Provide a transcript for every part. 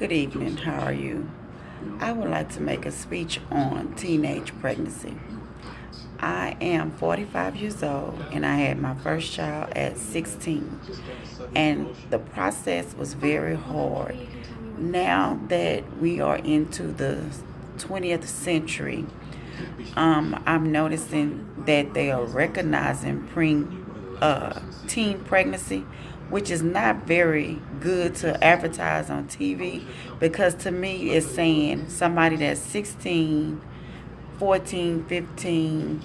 Good evening. How are you? I would like to make a speech on teenage pregnancy. I am 45 years old and I had my first child at 16. And the process was very hard. Now that we are into the 20th century, I'm noticing that they are recognizing teen pregnancy, which is not very good to advertise on TV because to me it's saying somebody that's 16, 14, 15,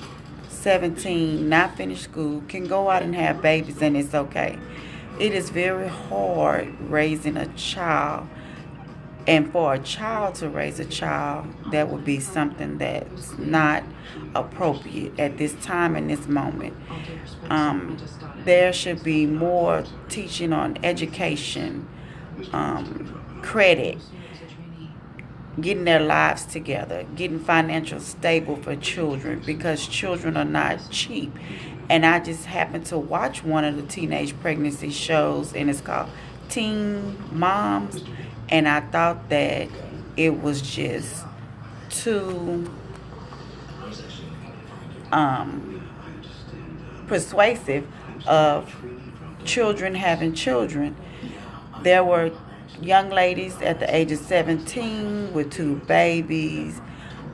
17, not finished school, can go out and have babies and it's okay. It is very hard raising a child, and for a child to raise a child, that would be something that's not appropriate at this time and this moment. Um, there should be more teaching on education, credit, getting their lives together, getting financial stable for children because children are not cheap. And I just happened to watch one of the teenage pregnancy shows, and it's called Teen Moms, and I thought that it was just too persuasive of children having children. There were young ladies at the age of 17 with two babies,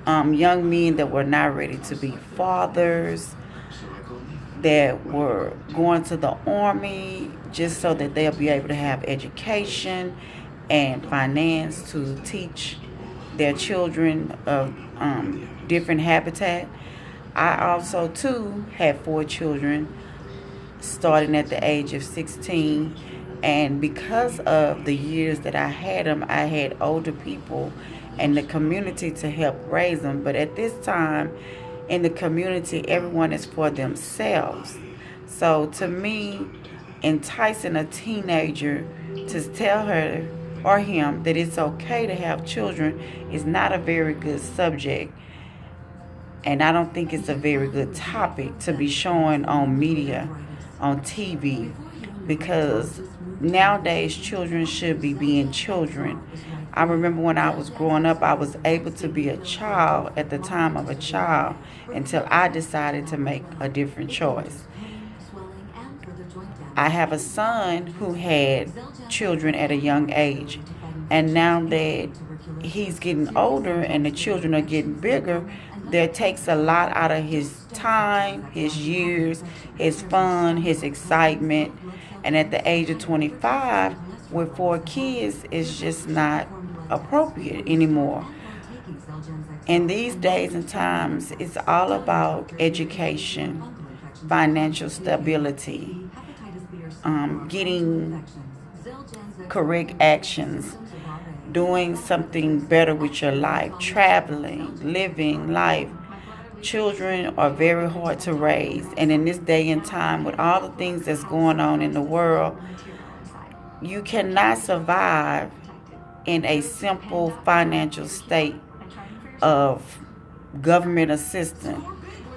young men that were not ready to be fathers, that were going to the army just so that they'll be able to have education and finance to teach their children of different habitat. I also too had 4 children starting at the age of 16, and because of the years that I had them, I had older people and the community to help raise them. But at this time in the community, everyone is for themselves. So to me, enticing a teenager to tell her or him that it's okay to have children is not a very good subject. And I don't think it's a very good topic to be showing on media, on TV, because nowadays children should be being children. I remember when I was growing up, I was able to be a child at the time of a child until I decided to make a different choice. I have a son who had children at a young age, and now that he's getting older and the children are getting bigger, that takes a lot out of his time, his years, his fun, his excitement. And at the age of 25, with 4 kids, it's just not appropriate anymore. In these days and times, it's all about education, financial stability, getting correct actions, doing something better with your life, traveling, living life. Children are very hard to raise, and in this day and time, with all the things that's going on in the world, you cannot survive in a simple financial state of government assistance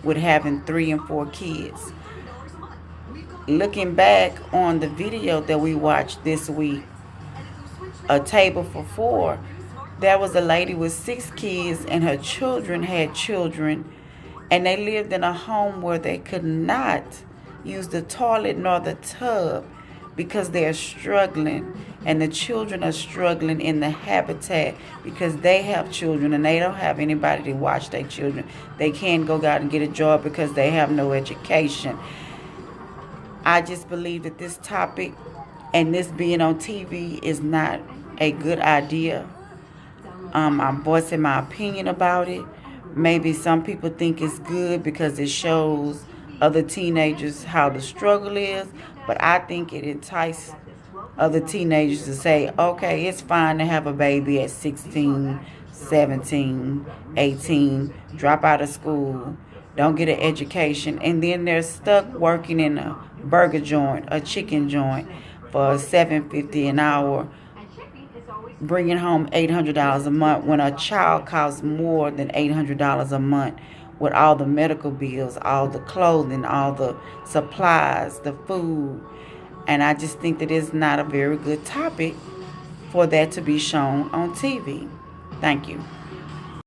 with having 3 and 4 kids. Looking back on the video that we watched this week, A Table for Four, there was a lady with 6 kids and her children had children, and they lived in a home where they could not use the toilet nor the tub because they're struggling, and the children are struggling in the habitat because they have children and they don't have anybody to watch their children. They can't go out and get a job because they have no education. I just believe that this topic and this being on TV is not a good idea. I'm voicing my opinion about it. Maybe some people think it's good because it shows other teenagers how the struggle is, but I think it entices other teenagers to say, okay, it's fine to have a baby at 16, 17, 18, drop out of school, don't get an education, and then they're stuck working in a burger joint, a chicken joint for $7.50 an hour, bringing home $800 a month when a child costs more than $800 a month with all the medical bills, all the clothing, all the supplies, the food. And I just think that it's not a very good topic for that to be shown on TV. Thank you.